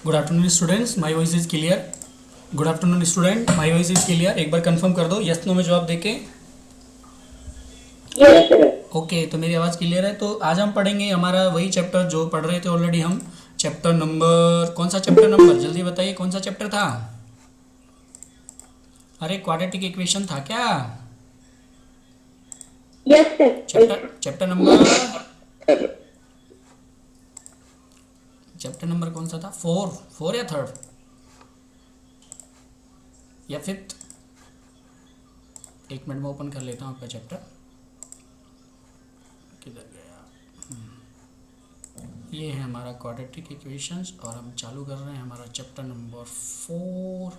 Good afternoon students, my voice is clear. Good afternoon student, my voice is clear. एक बार confirm कर दो yes no में जवाब देके। ओके, तो मेरी आवाज़ क्लियर है। तो आज हम पढ़ेंगे हमारा वही चैप्टर जो पढ़ रहे थे ऑलरेडी हम। चैप्टर नंबर, कौन सा चैप्टर नंबर जल्दी बताइए, कौन सा चैप्टर था? अरे क्वाड्रेटिक इक्वेशन था क्या? Yes sir. चैप्टर नंबर कौन सा था? फोर या थर्ड या फिफ्थ? एक मिनट में ओपन कर लेता हूँ आपका चैप्टर। किधर गया? ये है हमारा क्वाड्रेटिक इक्वेशंस और हम चालू कर रहे हैं हमारा chapter number 4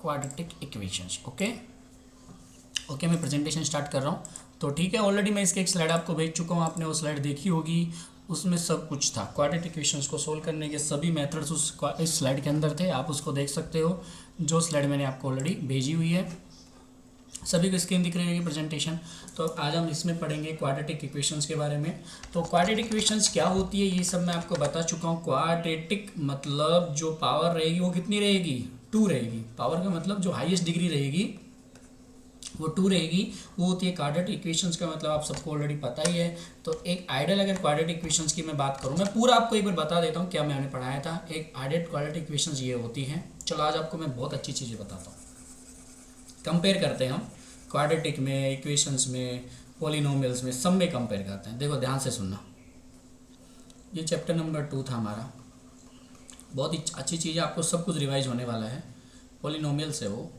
quadratic equations. Okay, मैं प्रेजेंटेशन स्टार्ट कर रहा हूँ। तो ठीक है, ऑलरेडी मैं इसके एक स्लाइड आपको भेज चुका हूँ, आपने वो स्लाइड देखी होगी। उसमें सब कुछ था, क्वाड्रेटिक इक्वेशंस को सोल्व करने के सभी मेथड्स इस स्लाइड के अंदर थे। आप उसको देख सकते हो, जो स्लाइड मैंने आपको ऑलरेडी भेजी हुई है। सभी को स्क्रीन दिख रही होगी प्रेजेंटेशन। तो आज हम इसमें पढ़ेंगे क्वाड्रेटिक इक्वेशंस के बारे में। तो क्वाड्रेटिक इक्वेशंस क्या होती है ये सब मैं आपको बता चुका हूँ। क्वाड्रेटिक मतलब जो पावर रहेगी वो कितनी रहेगी? 2 रहेगी। पावर का मतलब जो हाईएस्ट डिग्री रहेगी वो 2 रहेगी, वो होती है क्वाड्रेटिक इक्वेशंस का मतलब आप सबको ऑलरेडी पता ही है। तो एक आइडियल अगर क्वाड्रेटिक इक्वेशंस की मैं बात करूँ, मैं पूरा आपको एक बार बता देता हूँ क्या मैंने पढ़ाया था। एक आइडियल क्वाड्रेटिक इक्वेशंस ये होती हैं। चलो आज आपको मैं बहुत अच्छी चीज़ें बताता हूँ। कंपेयर करते हैं हम क्वाड्रेटिक में, इक्वेशंस में, पॉलिनोमियल्स में, सब में कंपेयर करते हैं। देखो ध्यान से सुनना, ये चैप्टर नंबर 2 था हमारा। बहुत ही अच्छी चीज़ है, आपको सब कुछ रिवाइज होने वाला है। पॉलिनोमियल्स है वो,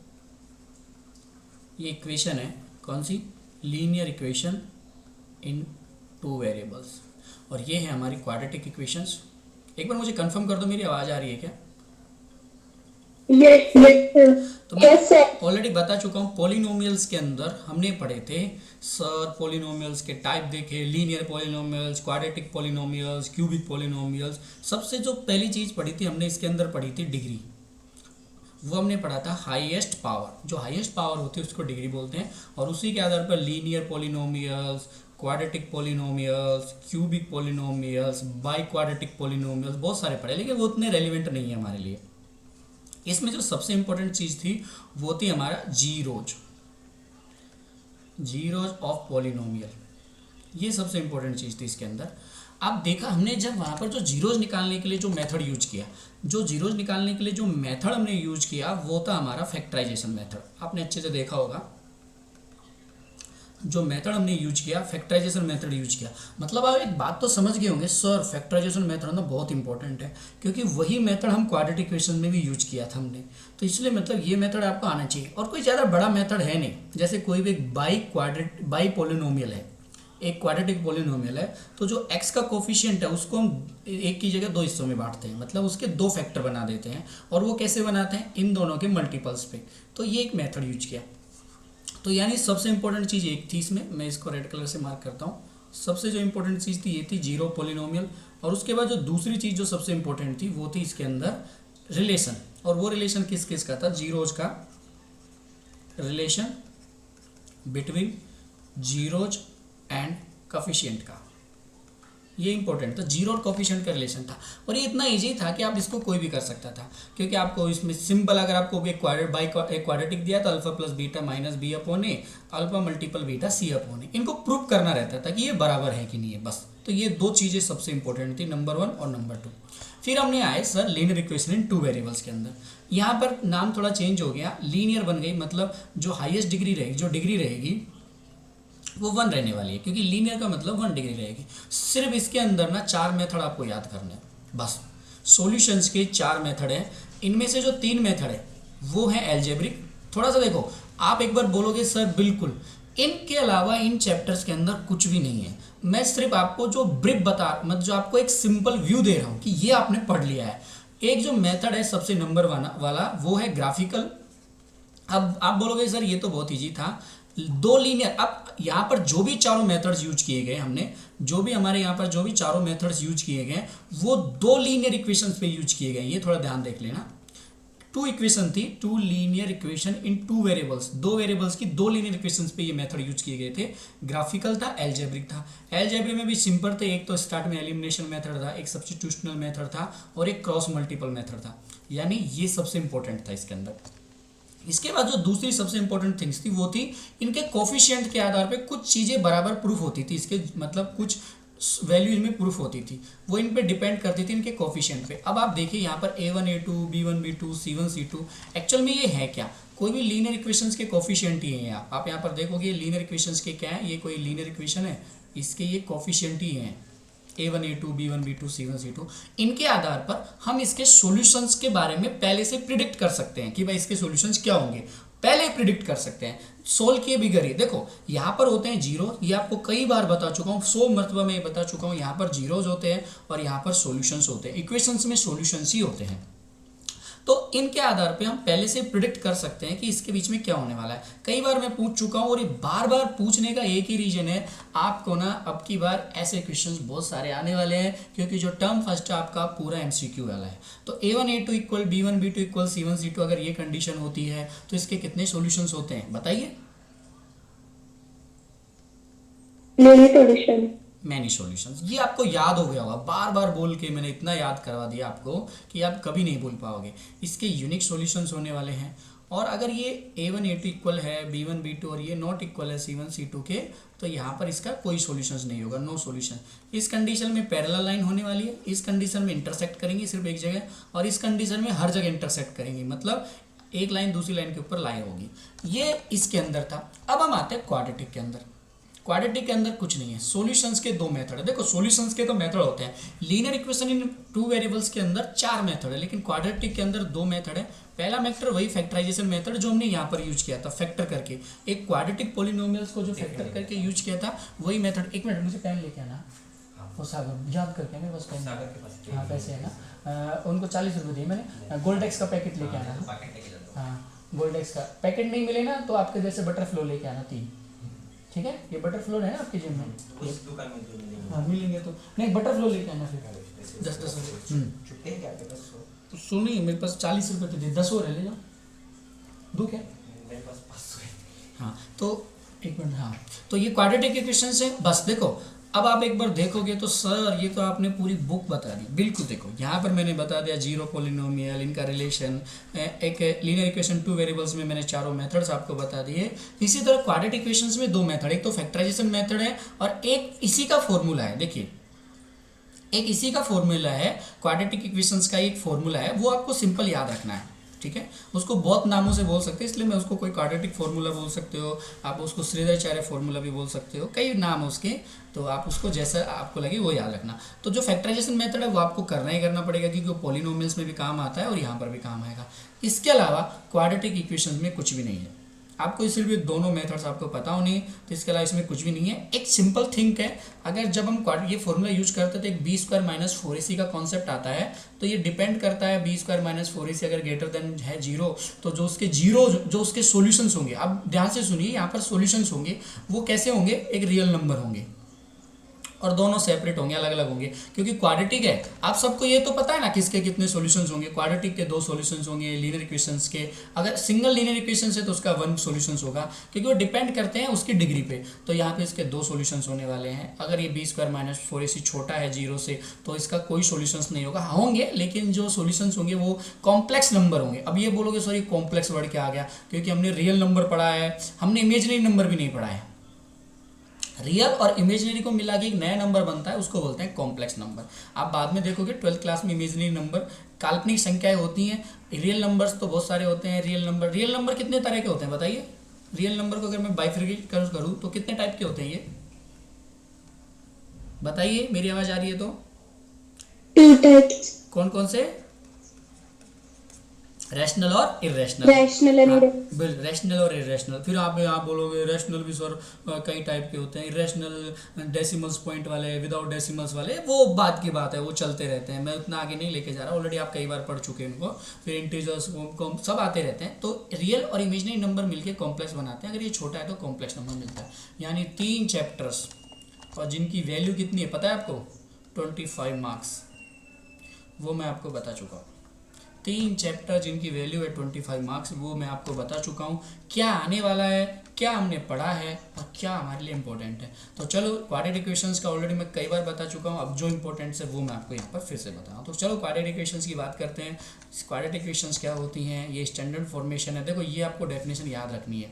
ये इक्वेशन है कौन सी? Linear equation in 2 variables. और ये है हमारी क्वाड्रेटिक इक्वेशंस। एक बार मुझे कंफर्म कर दो मेरी आवाज़ आ रही है क्या? तो मैं ऑलरेडी बता चुका हूँ, पॉलिनोमियल्स के अंदर हमने पढ़े थे सर, पॉलिनोमियल्स के टाइप देखे, linear polynomials, quadratic polynomials, cubic polynomials. सबसे जो पहली चीज़ पढ़ी थी हमने इसके अंदर पढ़ी थी डिग्री। वो हमने पढ़ा था हाईएस्ट पावर। जो हाईएस्ट पावर होती है उसको डिग्री बोलते हैं। और उसी के आधार पर linear polynomials, quadratic polynomials, cubic polynomials, by quadratic polynomials, बहुत सारे पढ़े, लेकिन वो उतने रेलिवेंट नहीं है हमारे लिए। इसमें जो सबसे इंपॉर्टेंट चीज़ थी वो थी हमारा जीरोज ऑफ पॉलिनोमियल। ये सबसे इंपॉर्टेंट चीज़ थी इसके अंदर। अब देखा हमने जब वहाँ पर जो जीरोज निकालने के लिए जो मेथड यूज किया, हमने यूज किया वो था हमारा फैक्टराइजेशन मेथड। आपने अच्छे से देखा होगा, जो मेथड हमने यूज किया, फैक्टराइजेशन मेथड यूज किया। मतलब आप एक बात तो समझ गए होंगे सर, फैक्टराइजेशन मेथड ना बहुत इंपॉर्टेंट है, क्योंकि वही मेथड हम क्वाड्रेटिक इक्वेशन में भी यूज किया था हमने। तो इसलिए मतलब ये मेथड आपको आना चाहिए। और कोई ज़्यादा बड़ा मेथड है नहीं। जैसे कोई भी एक बाई पॉलिनोमियल है, एक क्वाड्रेटिक पॉलिनोमियल है, तो जो x का कोफिशिएंट है उसको हम एक की जगह 2 हिस्सों में बांटते हैं, मतलब उसके 2 फैक्टर बना देते हैं। और वो कैसे बनाते हैं? इन दोनों के मल्टीपल्स पे। तो ये एक मेथड यूज किया। तो यानी सबसे इंपॉर्टेंट चीज़ एक थी इसमें, मैं इसको रेड कलर से मार्क करता हूँ। सबसे जो इंपॉर्टेंट चीज़ थी ये थी जीरो पॉलिनोमियल। और उसके बाद जो दूसरी चीज़ जो सबसे इंपॉर्टेंट थी वो थी इसके अंदर रिलेशन। और वो रिलेशन किस किस का था? जीरोज का relation between zeros and coefficient का। ये इंपॉर्टेंट था, जीरो और कोफिशिएंट का रिलेशन था। और ये इतना इजी था कि आप इसको कोई भी कर सकता था, क्योंकि आपको इसमें सिंपल, अगर आपको एक क्वाड्रेटिक दिया तो alpha plus beta minus B upon A, alpha multiple beta C upon A, इनको प्रूव करना रहता था कि ये बराबर है कि नहीं है, बस। तो ये 2 चीज़ें सबसे इंपॉर्टेंट थी, नंबर 1 और नंबर 2। फिर हमने आए sir linear equation in 2 variables के अंदर। यहाँ पर नाम थोड़ा चेंज हो गया, लीनियर बन गई, मतलब जो हाईएस्ट डिग्री रहेगी, जो डिग्री रहेगी वो 1 रहने वाली है, क्योंकि लीनियर का मतलब 1 डिग्री रहेगी। सिर्फ इसके अंदर ना 4 मेथड आपको याद करने हैं, बस। सॉल्यूशंस के 4 मेथड हैं। इनमें से जो 3 मेथड है वो है एल्जेब्रिक। थोड़ा सा देखो, आप एक बार बोलोगे सर बिल्कुल, इनके अलावा इन चैप्टर्स के अंदर कुछ भी नहीं है। मैं सिर्फ आपको जो ब्रीफ मतलब जो आपको एक सिंपल व्यू दे रहा हूँ कि ये आपने पढ़ लिया है। एक जो मेथड है सबसे नंबर वाला वो है ग्राफिकल। अब आप बोलोगे सर ये तो बहुत ईजी था, 2 लीनियर। अब यहाँ पर जो भी चारों मेथड्स यूज किए गए, हमने जो भी हमारे यहाँ पर जो भी चारों मेथड्स यूज किए गए वो 2 लीनियर इक्वेशंस पे यूज किए गए। ये थोड़ा ध्यान देख लेना। टू इक्वेशन थी, two linear equation in two variables, दो वेरिएबल्स की दो लीनियर इक्वेशंस पे ये मेथड यूज किए गए थे। ग्राफिकल था, एल्जेब्रिक था। एल्जेब्रिक में भी सिंपल थे, एक तो स्टार्ट में एलिमिनेशन मेथड था, एक सब्स्टिट्यूशनल मेथड था और एक क्रॉस मल्टीपल मेथड था, यानी ये सबसे इंपॉर्टेंट था इसके अंदर। इसके बाद जो दूसरी सबसे इंपॉर्टेंट थिंग्स थी वो थी इनके कोफिशिएंट के आधार पे कुछ चीज़ें बराबर प्रूफ होती थी, इसके मतलब कुछ वैल्यू इनमें प्रूफ होती थी, वो इन पे डिपेंड करती थी इनके कोफिशिएंट पे। अब आप देखिए यहाँ पर a1 a2 b1 b2 c1 c2, actual में ये है क्या, कोई भी लीनियर इक्वेशंस के कोफिशिएंट ही हैं। आप यहाँ पर देखोगे लीनियर इक्वेशंस के क्या है, ये कोई लीनियर इक्वेशन है, इसके ये कोफिशिएंट ही हैं a1 a2 b1 b2 c1 c2। इनके आधार पर हम इसके सॉल्यूशंस के बारे में पहले से प्रिडिक्ट कर सकते हैं कि भाई इसके सॉल्यूशंस क्या होंगे, पहले प्रिडिक्ट कर सकते हैं, सोल्व किए बिगड़। देखो यहाँ पर होते हैं जीरो, ये आपको कई बार बता चुका हूँ, 100 मरतबा में ये बता चुका हूँ, यहाँ पर जीरोज होते हैं और यहाँ पर सॉल्यूशंस होते हैं, इक्वेशंस में सॉल्यूशंस ही होते हैं। तो इनके आधार पे हम पहले से प्रिडिक्ट कर सकते हैं कि इसके बीच में क्या होने वाला है। कई बार मैं पूछ चुका हूँ और ये बार बार पूछने का एक ही रीजन है, आपको ना अब की बार ऐसे क्वेश्चंस बहुत सारे आने वाले हैं, क्योंकि जो टर्म फर्स्ट है आपका पूरा एमसीक्यू वाला है। तो a1 a2 equal b1 b2 equal c1 c2 अगर ये कंडीशन होती है तो इसके कितने सॉल्यूशंस होते हैं बताइए? Many solutions. ये आपको याद हो गया होगा, बार बार बोल के मैंने इतना याद करवा दिया आपको कि आप कभी नहीं भूल पाओगे। इसके यूनिक सॉल्यूशंस होने वाले हैं, और अगर ये a1 a2 इक्वल है b1 b2 और ये नॉट इक्वल है c1 c2 के, तो यहाँ पर इसका कोई सॉल्यूशंस नहीं होगा, नो सॉल्यूशन। इस कंडीशन में पैरेलल लाइन होने वाली है, इस कंडीशन में इंटरसेक्ट करेंगे सिर्फ एक जगह, और इस कंडीशन में हर जगह इंटरसेक्ट करेंगे, मतलब एक लाइन दूसरी लाइन के ऊपर लाई होगी। ये इसके अंदर था। अब हम आते हैं क्वाड्रेटिक के अंदर। क्वाड्रेटिक के अंदर कुछ नहीं है, सॉल्यूशंस के दो मेथड है। देखो सॉल्यूशंस के तो मेथड होते हैं, linear equation in two variables के अंदर 4 मेथड है, लेकिन क्वाड्रेटिक के अंदर 2 मेथड है। पहला मेथड वही फैक्टराइजेशन मेथड जो हमने यहाँ पर यूज किया था, फैक्टर करके एक क्वाड्रेटिक पॉलिनोमियल्स को जो फैक्टर करके यूज किया था वही मेथड। एक मिनट मुझे पेन लेके आना, वो सागर याद करके मेरे पास पेन, हाँ पैसे है ना, उनको 40 रुपये दिए मैंने। गोल्डेक्स का पैकेट लेके आना, हाँ गोल्डेक्स का पैकेट नहीं मिले ना तो आपके जैसे बटरफ्लो लेके आना 3, ठीक है? ये बटरफ्लोर है ना आपके जिम में, उस दुकान में जो मिलेंगे, हाँ मिलेंगे तो नहीं, बटरफ्लोर लेके आना फिर 10 छुट्टे हैं क्या आपके पास? तो सुनिए मेरे पास 40 रुपये तो दे, 10 और ले जाओ, दो क्या मेरे पास 500 है। हाँ तो एक मिनट, हाँ तो ये क्वाड्रेटिक इक्वेशंस है बस। देखो अब आप एक बार देखोगे तो सर ये तो आपने पूरी बुक बता दी, बिल्कुल देखो यहाँ पर मैंने बता दिया जीरो पॉलिनोमियल, इनका रिलेशन, एक लीनियर इक्वेशन टू वेरिएबल्स में मैंने चारों मेथड्स आपको बता दिए। इसी तरह क्वाड्रेटिक इक्वेशंस में 2 मेथड, एक तो फैक्टराइजेशन मेथड है और एक इसी का फॉर्मूला है। देखिए एक इसी का फॉर्मूला है, क्वाड्रेटिक इक्वेशंस का एक फॉर्मूला है, वो आपको सिंपल याद रखना है, ठीक है? उसको बहुत नामों से बोल सकते हैं, इसलिए मैं उसको कोई क्वाड्रेटिक फार्मूला बोल सकते हो, आप उसको श्रीधराचार्य फार्मूला भी बोल सकते हो, कई नाम है उसके, तो आप उसको जैसा आपको लगे वो याद रखना। तो जो फैक्टराइजेशन मेथड है वो आपको करना ही करना पड़ेगा, क्योंकि वो पॉलिनोमियल्स में भी काम आता है और यहाँ पर भी काम आएगा। इसके अलावा क्वाड्रेटिक इक्वेशंस में कुछ भी नहीं है, आपको सिर्फ ये दोनों मेथड्स आपको पता होनी, तो इसके अलावा इसमें कुछ भी नहीं है। एक सिंपल थिंक है, अगर जब हम ये फॉर्मूला यूज करते थे, एक b² - 4ac का कॉन्सेप्ट आता है, तो ये डिपेंड करता है b² - 4ac अगर ग्रेटर देन है 0, तो जो उसके जीरो जो उसके सॉल्यूशंस होंगे, अब ध्यान से सुनिए, यहाँ पर सॉल्यूशंस होंगे वो कैसे होंगे, एक रियल नंबर होंगे और दोनों सेपरेट होंगे, अलग अलग होंगे, क्योंकि क्वाड्रेटिक है। आप सबको ये तो पता है ना किसके कितने सॉल्यूशंस होंगे, क्वाड्रेटिक के 2 सॉल्यूशंस होंगे, लीनियर इक्वेशंस के अगर सिंगल लीनियर इक्वेशंस है तो उसका 1 सॉल्यूशंस होगा, क्योंकि वो डिपेंड करते हैं उसकी डिग्री पे। तो यहाँ पे इसके 2 सॉल्यूशंस होने वाले हैं। अगर ये b² - 4ac छोटा है 0 से तो इसका कोई सॉल्यूशंस नहीं होगा, होंगे लेकिन जो सॉल्यूशंस होंगे वो कॉम्प्लेक्स नंबर होंगे। अब ये बोलोगे सॉरी कॉम्प्लेक्स वर्ड क्या आ गया, क्योंकि हमने रियल नंबर पढ़ा है, हमने इमेजिनरी नंबर भी नहीं पढ़ा है। रियल और इमेजिनरी को मिला के एक नया नंबर बनता है, उसको बोलते हैं कॉम्प्लेक्स नंबर। आप बाद में देखोगे 12th क्लास में इमेजिनरी नंबर काल्पनिक संख्याएं होती हैं, रियल नंबर्स तो बहुत सारे होते हैं। रियल नंबर कितने तरह के होते हैं बताइए? रियल नंबर को अगर मैं बाइफरकेट करूँ तो कितने टाइप के होते हैं ये बताइए? मेरी आवाज आ रही है तो? 2 टाइप्स। कौन कौन से? रैशनल और इरेशनल। रैशनल और इरेशनल। फिर आप बोलोगे रैशनल भी सर कई टाइप के होते हैं, इरेशनल डेसिमल्स पॉइंट वाले, विदाउट डेसिमल्स वाले, वो बात की बात है, वो चलते रहते हैं, मैं उतना आगे नहीं लेके जा रहा, ऑलरेडी आप कई बार पढ़ चुके हैं उनको। फिर इंटीजर्स सब आते रहते हैं। तो रियल और इमेजिनरी नंबर मिलके कॉम्प्लेक्स बनाते हैं। अगर ये छोटा है तो कॉम्प्लेक्स नंबर मिलता है। यानी 3 चैप्टर्स और जिनकी वैल्यू कितनी है पता है आपको? 25 मार्क्स, वो मैं आपको बता चुका हूँ। 3 चैप्टर जिनकी वैल्यू है 25 मार्क्स, वो मैं आपको बता चुका हूँ क्या आने वाला है, क्या हमने पढ़ा है और क्या हमारे लिए इंपॉर्टेंट है। तो चलो क्वाड्रेटिक इक्वेशंस का ऑलरेडी मैं कई बार बता चुका हूँ, अब जो इंपॉर्टेंट है वो मैं आपको यहाँ पर फिर से बताऊँ। तो चलो क्वाड्रेटिक इक्वेशंस की बात करते हैं। क्वाड्रेटिक इक्वेशंस क्या होती हैं, ये स्टैंडर्ड फॉर्मेशन है। देखो ये आपको डेफिनेशन याद रखनी है,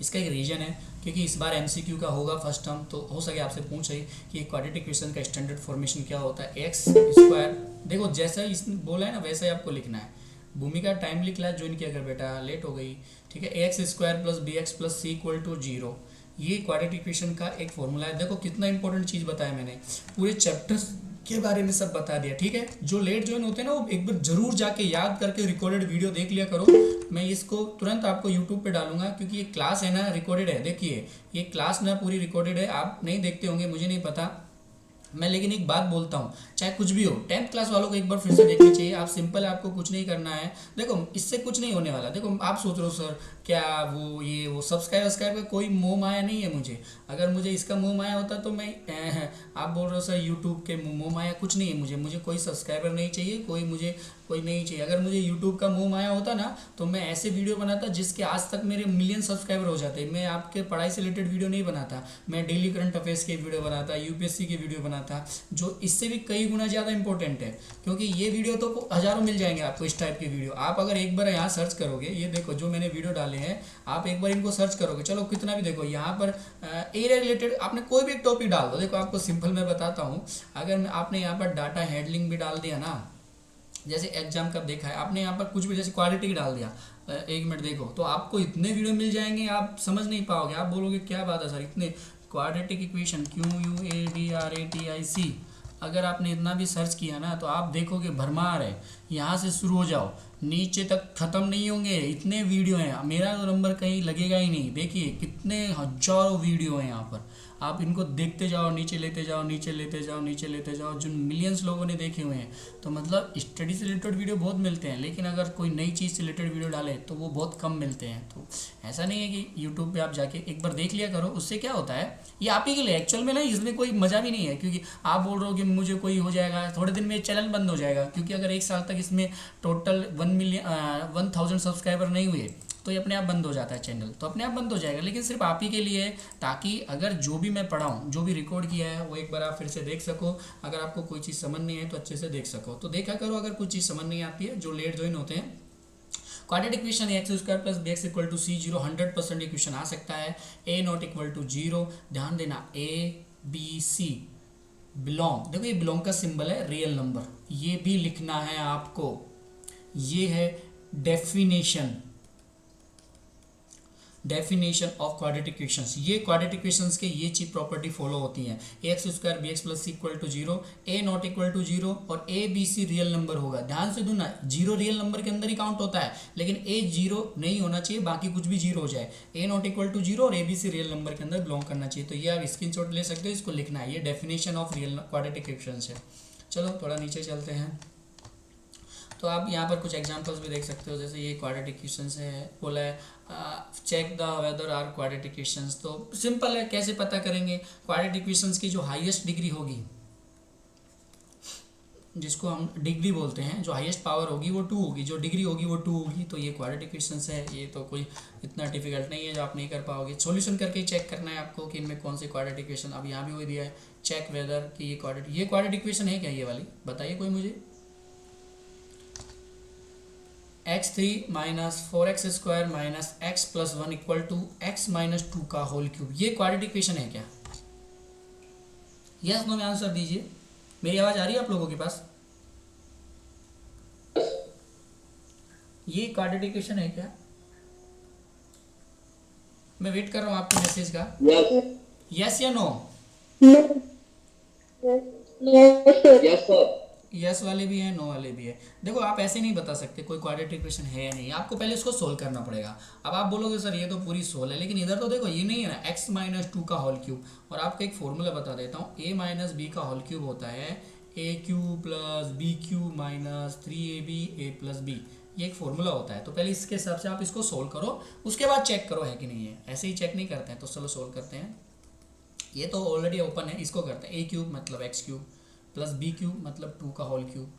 इसका एक रीजन है क्योंकि इस बार एमसीक्यू का होगा फर्स्ट टर्म, तो हो सके आपसे पूछ रही कि क्वाड्रेटिक इक्वेशन का स्टैंडर्ड फॉर्मेशन क्या होता है। एक्स स्क्वायर, देखो जैसा इसने बोला है ना वैसा ही आपको लिखना है। भूमिका टाइमली क्लास ज्वाइन किया कर बेटा, लेट हो गई, ठीक है। X square plus b x plus c equal to 0, ये क्वाड्रेटिक इक्वेशन का एक फॉर्मूला है। देखो कितना इंपॉर्टेंट चीज़ बताया मैंने, पूरे चैप्टर्स के बारे में सब बता दिया, ठीक है। जो लेट ज्वाइन होते हैं ना वो एक बार जरूर जाके याद करके रिकॉर्डेड वीडियो देख लिया करो। मैं इसको तुरंत आपको यूट्यूब पे डालूंगा क्योंकि ये क्लास है ना रिकॉर्डेड है। देखिए ये क्लास ना पूरी रिकॉर्डेड है, आप नहीं देखते होंगे मुझे नहीं पता मैं, लेकिन एक बात बोलता हूँ चाहे कुछ भी हो, 10th क्लास वालों को एक बार फिर से देखनी चाहिए। आप सिंपल है, आपको कुछ नहीं करना है। देखो इससे कुछ नहीं होने वाला। देखो आप सोच रहे हो सर क्या वो ये वो सब्सक्राइब का कोई मोह माया नहीं है मुझे। अगर मुझे इसका मोह माया होता तो मैं आप बोल रहे हो सर यूट्यूब के मोह माया, कुछ नहीं है मुझे कोई सब्सक्राइबर नहीं चाहिए, कोई नहीं चाहिए। अगर मुझे यूट्यूब का मोह माया होता ना तो मैं ऐसे वीडियो बनाता जिसके आज तक मेरे मिलियन सब्सक्राइबर हो जाते। मैं आपके पढ़ाई से रिलेटेड वीडियो नहीं बनाता, मैं डेली करंट अफेयर्स के वीडियो बनाता, यूपीएससी के वीडियो बनाता, जो इससे भी कई गुना ज़्यादा इंपॉर्टेंट है। क्योंकि ये वीडियो तो हज़ारों मिल जाएंगे आपको इस टाइप के वीडियो। आप अगर एक बार यहाँ सर्च करोगे, ये देखो जो मैंने वीडियो डाले हैं, आप एक बार इनको सर्च करोगे, चलो कितना भी देखो यहाँ पर एरिया रिलेटेड आपने कोई भी एक टॉपिक डाल दो। देखो आपको सिंपल मैं बताता हूँ, अगर आपने यहाँ पर डाटा हैंडलिंग भी डाल दिया ना, जैसे एग्जाम कब देखा है आपने, यहाँ पर कुछ भी जैसे क्वाड्रेटिक डाल दिया, 1 मिनट देखो तो आपको इतने वीडियो मिल जाएंगे, आप समझ नहीं पाओगे। आप बोलोगे क्या बात है सर, इतने क्वाड्रेटिक इक्वेशन QUADRATIC, अगर आपने इतना भी सर्च किया ना तो आप देखोगे भरमार है। यहाँ से शुरू हो जाओ नीचे तक ख़त्म नहीं होंगे, इतने वीडियो हैं। मेरा तो नंबर कहीं लगेगा ही नहीं। देखिए कितने हजारों वीडियो हैं यहाँ पर, आप इनको देखते जाओ, नीचे लेते जाओ, नीचे लेते जाओ, नीचे लेते जाओ, जो मिलियंस लोगों ने देखे हुए हैं। तो मतलब स्टडी से रिलेटेड वीडियो बहुत मिलते हैं, लेकिन अगर कोई नई चीज़ से रिलेटेड वीडियो डाले तो वो बहुत कम मिलते हैं। तो ऐसा नहीं है कि यूट्यूब पे आप जाके एक बार देख लिया करो, उससे क्या होता है ये आप ही के लिए एक्चुअल में ना, इसमें कोई मज़ा भी नहीं है। क्योंकि आप बोल रहे हो कि मुझे कोई हो जाएगा, थोड़े दिन में चैनल बंद हो जाएगा। क्योंकि अगर 1 साल तक इसमें टोटल 1000 सब्सक्राइबर नहीं हुए तो ये अपने आप बंद हो जाता है चैनल, तो अपने आप बंद हो जाएगा। लेकिन सिर्फ आप ही के लिए है, ताकि अगर जो भी मैं पढ़ाऊँ, जो भी रिकॉर्ड किया है वो एक बार आप फिर से देख सको। अगर आपको कोई चीज़ समझ नहीं है तो अच्छे से देख सको, तो देखा करो। अगर कुछ चीज़ समझ नहीं आती है, जो लेट ज्वाइन होते हैं, quadratic equation x square plus b x equal to c 0 100% equation आ सकता है। ए नॉट इक्वल टू 0, ध्यान देना ABC बिलोंग, देखो ये बिलोंग का सिंबल है रियल नंबर, ये भी लिखना है आपको। ये है डेफिनेशन ऑफ क्वाड्रेटिक इक्वेशंस। ये क्वाड्रेटिक इक्वेशंस के ये चीज प्रॉपर्टी फॉलो होती हैं। X square b x plus c equal to 0, a not equal to 0 और ABC रियल नंबर होगा। ध्यान से सुनना, 0 रियल नंबर के अंदर ही काउंट होता है, लेकिन ए 0 नहीं होना चाहिए, बाकी कुछ भी 0 हो जाए। ए नॉट इक्वल टू 0 और ABC रियल नंबर के अंदर बिलोंग करना चाहिए। तो ये आप स्क्रीनशॉट ले सकते हो, इसको लिखना है। ये definition of real quadratic equations है। चलो थोड़ा नीचे चलते हैं, तो आप यहाँ पर कुछ एग्जांपल्स भी देख सकते हो। जैसे ये क्वाड्रेटिक इक्वेशंस है, बोला है check the whether are quadratic equations. तो सिंपल है, कैसे पता करेंगे? क्वाड्रेटिक इक्वेशंस की जो हाईएस्ट डिग्री होगी, जिसको हम डिग्री बोलते हैं, जो हाईएस्ट पावर होगी वो 2 होगी, जो डिग्री होगी वो 2 होगी। तो ये क्वाड्रेटिक इक्वेशंस है। ये तो कोई इतना डिफिकल्ट नहीं है जो आप नहीं कर पाओगे। सॉल्यूशन करके ही चेक करना है आपको कि इनमें कौन सी क्वाड्रेटिक इक्वेशन। अब यहाँ भी वही दिया है, चेक वेदर कि ये क्वाड्रेटिक इक्वेशन है क्या, ये वाली बताइए कोई मुझे। x3 minus 4x square minus x plus 1 equal to x minus 2 का होल क्यूब, ये क्वाड्रेटिक इक्वेशन है क्या? यस नो में आंसर दीजिए। मेरी आवाज आ रही है आप लोगों के पास? ये क्वाड्रेटिक इक्वेशन है क्या? मैं वेट कर रहा हूँ आपके मैसेज का। यस या नो? Yes sir. यस वाले भी हैं, नो वाले भी है। देखो आप ऐसे नहीं बता सकते कोई क्वाड्रेटिक इक्वेशन है या नहीं, आपको पहले इसको सोल्व करना पड़ेगा। अब आप बोलोगे सर ये तो पूरी सोल्व है, लेकिन इधर तो देखो ये नहीं है ना, x माइनस 2 का होल क्यूब। और आपको एक फॉर्मूला बता देता हूँ, a माइनस बी का होल क्यूब होता है a cube plus b cube minus 3ab a plus b. ये एक फॉर्मूला होता है। तो पहले इसके हिसाब से आप इसको सोल्व करो, उसके बाद चेक करो है कि नहीं है। ऐसे ही चेक नहीं करते हैं। तो चलो सोल्व करते हैं। ये तो ऑलरेडी ओपन है, इसको करते हैं। a क्यूब मतलब x cube plus b cube मतलब 2 का होल क्यूब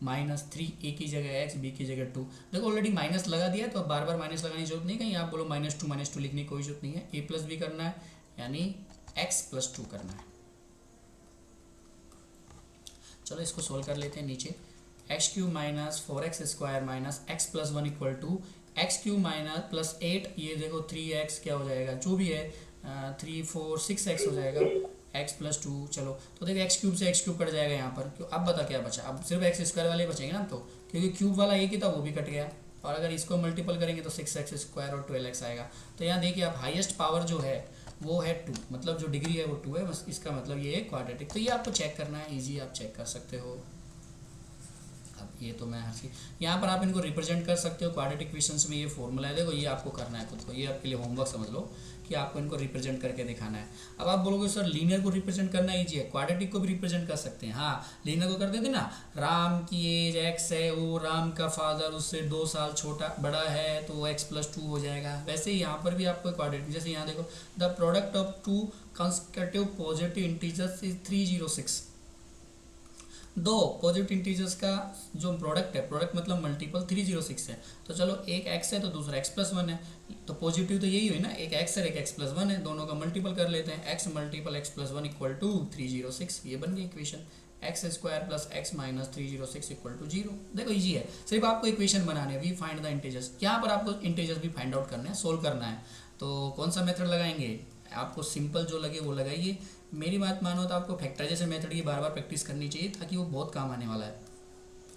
-3 ए की जगह x, बी की जगह 2। देखो ऑलरेडी माइनस लगा दिया है तो अब बार बार माइनस लगाने की जरूरत नहीं, कहीं आप बोलो -2 लिखने की कोई जरूरत नहीं है। a प्लस बी करना है यानी x प्लस 2 करना है। चलो इसको सोल्व कर लेते हैं। नीचे x cube minus 4x square minus x plus 1 equal to x cube minus plus 8, ये देखो 3x क्या हो जाएगा, जो भी है 3 4 6x हो जाएगा, x प्लस 2। चलो तो देखो एक्स क्यूब से एक्स क्यूब कट जाएगा यहाँ पर, क्यों अब बता क्या बचा, अब सिर्फ एक्स स्क्वायर वाले बचेंगे ना, तो क्योंकि क्यूब वाला एक ही था वो भी कट गया, और अगर इसको मल्टीपल करेंगे तो 6x स्क्वायर और 12x आएगा। तो यहाँ देखिए आप हाईएस्ट पावर जो है वो है 2, मतलब जो डिग्री है वो 2 है, बस इसका मतलब ये है क्वाड्रेटिक। तो ये आपको चेक करना है, ईजी आप चेक कर सकते हो। अब ये तो मैं हर चीज़ यहाँ पर आप इनको रिप्रेजेंट कर सकते हो क्वाड्रेटिक इक्वेशंस में, ये फॉर्मूला है, देखो ये आपको करना है खुद को, ये आपके लिए होमवर्क समझ लो कि आपको इनको रिप्रेजेंट करके दिखाना है। अब आप बोलोगे सर लीनियर को रिप्रेजेंट करना ईजी है, क्वाड्रेटिक को भी रिप्रेजेंट कर सकते हैं। हाँ, लीनियर को करते थे ना, राम की एज x है, वो राम का फादर उससे 2 साल छोटा बड़ा है तो वो x प्लस 2 हो जाएगा। वैसे ही यहाँ पर भी आपको क्वाड्रेटिक, जैसे यहाँ देखो the product of 2 consecutive positive integers is 306। दो पॉजिटिव इंटीजर्स का जो प्रोडक्ट है, प्रोडक्ट मतलब मल्टीपल 306 है, तो चलो एक x है तो दूसरा x प्लस 1 है, तो पॉजिटिव तो यही हुई ना, एक x है एक x प्लस 1 है, दोनों का मल्टीपल कर लेते हैं, x multiple x plus 1 equal to 306, ये बन गई equation. X square plus x minus 306 equal to 0। देखो इजी है, सिर्फ आपको इक्वेशन बनाने हैं, वी फाइंड द इंटीजर्स। यहाँ पर आपको इंटीजर्स भी फाइंड आउट करना है, सोल्व करना है। तो कौन सा मेथड लगाएंगे, आपको सिंपल जो लगे वो लगाइए। मेरी बात मानो तो आपको फैक्टराइजेशन मेथड की बार बार प्रैक्टिस करनी चाहिए, ताकि वो बहुत काम आने वाला है।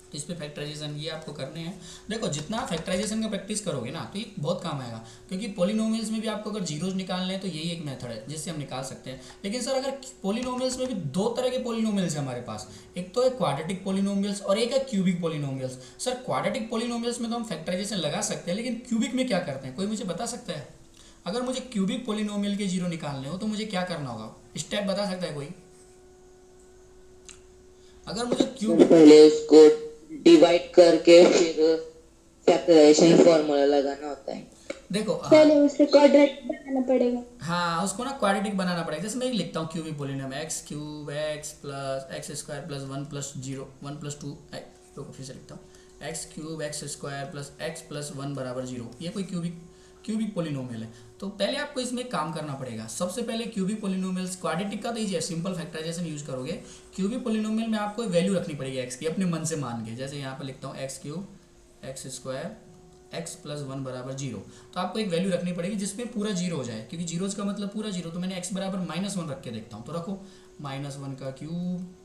तो इस पर फैक्टराइजेशन ये आपको करने हैं। देखो जितना फैक्टराइजेशन का प्रैक्टिस करोगे ना तो ये बहुत काम आएगा, क्योंकि पॉलिनोमियल्स में भी आपको अगर जीरोज निकालने हैं तो यही एक मेथड है जिससे हम निकाल सकते हैं। लेकिन सर अगर पॉलिनोमियल्स में भी 2 तरह के पॉलिनोमियल्स हैं हमारे पास, एक तो है क्वाड्रेटिक पॉलिनोमियल्स और एक है cubic polynomials. Sir quadratic polynomials में तो हम फैक्टराइजेशन लगा सकते हैं, लेकिन क्यूबिक में क्या करते हैं, कोई मुझे बता सकता है? अगर मुझे क्यूबिक पॉलिनोमियल के जीरो निकालने हो तो मुझे क्या करना होगा, स्टेप बता सकता है कोई? अगर मुझे क्यूबिक, पहले उसको डिवाइड करके फिर फैक्टराइजेशन फॉर्मूला लगाना होता है। देखो पहले उसे क्वाड्रेटिक बनाना पड़ेगा। हाँ, उसको ना क्वाड्रेटिक बनाना पड़ेगा। जैसे मैं लिखता हूँ cubic polynomial x cube x plus x square plus 1 plus 0 1 plus 2, तो फिर से लिखता हूँ x cube x square plus x plus 1 बराबर 0। ये कोई क्यूबिक पॉलिनोमियल है। तो पहले आपको इसमें काम करना पड़ेगा। सबसे पहले क्यूबिक पॉलिनोमियल्स, क्वाड्रेटिक का तो इजी है, सिंपल फैक्टराइजेशन यूज करोगे। क्यूबिक पॉलिनोमियल में आपको वैल्यू रखनी पड़ेगी एक्स की, अपने मन से मान के। जैसे यहाँ पर लिखता हूँ x cube x square x plus 1 बराबर 0, तो आपको एक वैल्यू रखनी पड़ेगी जिसमें पूरा 0 हो जाए, क्योंकि जीरोज का मतलब पूरा 0। तो मैंने एक्स बराबर -1 रख के देखता हूँ, तो रखो -1 का क्यूब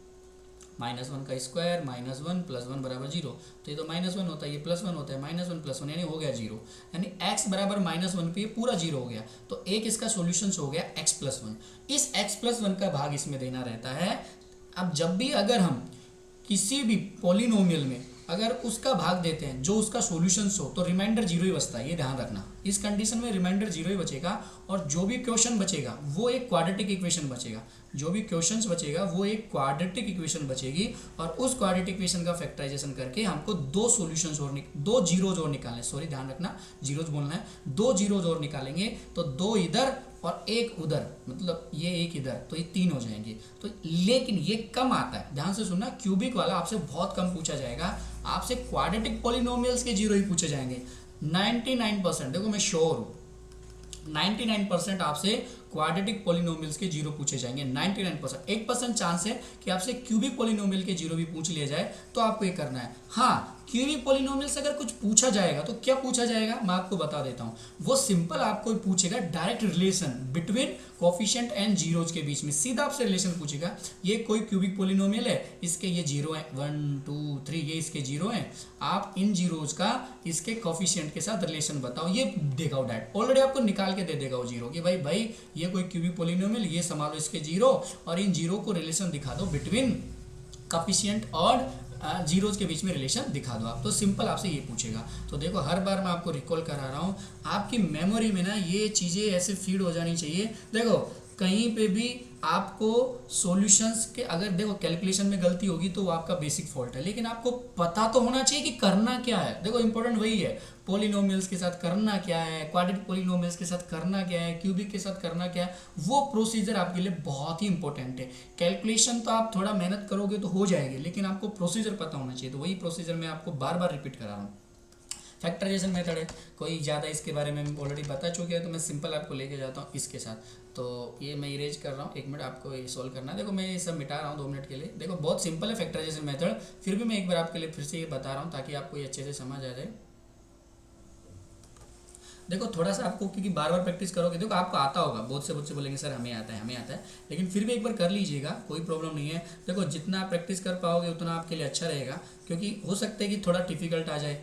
-1 का स्क्वायर -1 प्लस 1 बराबर 0। तो ये तो -1 होता है, ये +1 होता है, -1 प्लस 1 यानी हो गया 0, यानी x बराबर -1 पे पूरा 0 हो गया। तो एक इसका सॉल्यूशन हो गया x प्लस 1। इस x प्लस 1 का भाग इसमें देना रहता है। अब जब भी अगर हम किसी भी पॉलिनोमियल में अगर उसका भाग देते हैं जो उसका सॉल्यूशन हो, तो रिमाइंडर 0 ही बचता है, ये ध्यान रखना। इस कंडीशन में रिमाइंडर 0 ही बचेगा, और जो भी क्वेश्चन बचेगा वो एक क्वाड्रेटिक इक्वेशन बचेगा। जो भी क्वेश्चंस बचेगा वो एक क्वाड्रेटिक इक्वेशन बचेगी, और उस क्वाड्रेटिक इक्वेशन का फैक्टराइजेशन करके हमको 2 सॉल्यूशंस और 2 जीरोज और निकालने, सॉरी ध्यान रखना जीरोज बोलना है, 2 जीरोज और निकालेंगे तो 2 इधर और 1 उधर, मतलब ये 1 इधर, तो ये 3 हो जाएंगे। तो लेकिन ये कम आता है, ध्यान से सुनना, क्यूबिक वाला आपसे बहुत कम पूछा जाएगा। आपसे क्वाड्रेटिक पॉलिनोमियल्स के जीरो ही पूछे जाएंगे 99%। देखो मैं श्योर हूँ 99% आपसे क्वाड्रेटिक पॉलिनोमियल्स के जीरो पूछे जाएंगे, 99%। 1% चांस है कि आपसे क्यूबिक पॉलिनोमियल के जीरो भी पूछ लिया जाए, तो आपको ये करना है। हाँ, क्यूबिक पॉलिनोमियल से अगर कुछ पूछा जाएगा तो क्या पूछा जाएगा मैं आपको बता देता हूँ। वो सिंपल आपको पूछेगा direct relation between coefficient and zeros के बीच में, सीधा आपसे रिलेशन पूछेगा। ये कोई क्यूबिक पॉलिनोमियल है, इसके ये जीरो हैं 1 2 3, ये इसके जीरो हैं, आप इन जीरोज का इसके कोफिशिएंट के साथ रिलेशन बताओ। ये देगा वो डायरेक्ट, ऑलरेडी आपको निकाल के दे देगा वो जीरो, कि भाई ये कोई क्यूबिक पॉलिनोमियल, ये संभालो इसके जीरो, और इन जीरो को रिलेशन दिखा दो बिटवीन कोफिशिएंट और जीरोज के बीच में रिलेशन दिखा दो आप। तो सिंपल आपसे ये पूछेगा। तो देखो हर बार मैं आपको रिकॉल करा रहा हूँ, आपकी मेमोरी में ना ये चीज़ें ऐसे फीड हो जानी चाहिए। देखो कहीं पे भी आपको सॉल्यूशंस के, अगर देखो कैलकुलेशन में गलती होगी तो वो आपका बेसिक फॉल्ट है, लेकिन आपको पता तो होना चाहिए कि करना क्या है। देखो इंपॉर्टेंट वही है, पॉलिनोमियल्स के साथ करना क्या है, क्वाड्रेटिक पॉलिनोमियल्स के साथ करना क्या है, क्यूबिक के साथ करना क्या है, वो प्रोसीजर आपके लिए बहुत ही इंपॉर्टेंट है। कैलकुलेशन तो आप थोड़ा मेहनत करोगे तो हो जाएगी, लेकिन आपको प्रोसीजर पता होना चाहिए। तो वही प्रोसीजर मैं आपको बार बार रिपीट करा रहा हूँ। फैक्टराइजेशन मेथड है, कोई ज़्यादा इसके बारे में ऑलरेडी बता चुके हैं, तो मैं सिंपल आपको लेके जाता हूँ इसके साथ। तो ये मैं इरेज कर रहा हूँ, 1 मिनट, आपको ये सॉल्व करना है। देखो मैं ये सब मिटा रहा हूँ 2 मिनट के लिए। देखो बहुत सिंपल है फैक्टराइजेशन मेथड, फिर भी मैं एक बार आपके लिए फिर से ये बता रहा हूँ ताकि आपको ये अच्छे से समझ आ जाए। देखो थोड़ा सा आपको, क्योंकि बार बार प्रैक्टिस करोगे, देखो आपको आता होगा, बहुत से बोलेंगे सर हमें आता है हमें आता है, लेकिन फिर भी एक बार कर लीजिएगा, कोई प्रॉब्लम नहीं है। देखो जितना आप प्रैक्टिस कर पाओगे उतना आपके लिए अच्छा रहेगा, क्योंकि हो सकता है कि थोड़ा डिफिकल्ट आ जाए,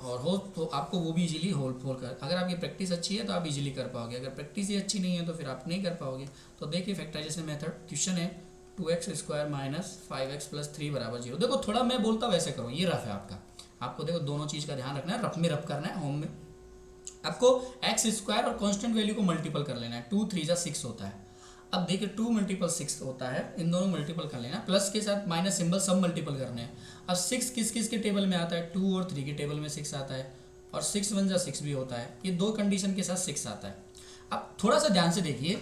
और हो तो आपको वो भी इजीली होल कर, अगर आपकी प्रैक्टिस अच्छी है तो आप इजीली कर पाओगे, अगर प्रैक्टिस ही अच्छी नहीं है तो फिर आप नहीं कर पाओगे। तो देखिए फैक्टराइजेशन मेथड, क्वेश्चन है 2x² - 5x + 3 = 0। देखो थोड़ा मैं बोलता हूँ वैसे करो, ये रफ है आपका, आपको देखो दोनों चीज़ का ध्यान रखना है, रफ में रफ करना है। होम में आपको x² और कांस्टेंट वैल्यू को मल्टीपल कर लेना है, 2 3 जा 6 होता है। अब देखिए 2 × 6 होता है, इन दोनों मल्टीपल कर लेना, प्लस के साथ माइनस सिंबल सब मल्टीपल करने हैं। अब 6 किस किस के टेबल में आता है, 2 और 3 के टेबल में 6 आता है, और 6 1 जा 6 भी होता है, ये 2 कंडीशन के साथ 6 आता है। अब थोड़ा सा ध्यान से देखिए,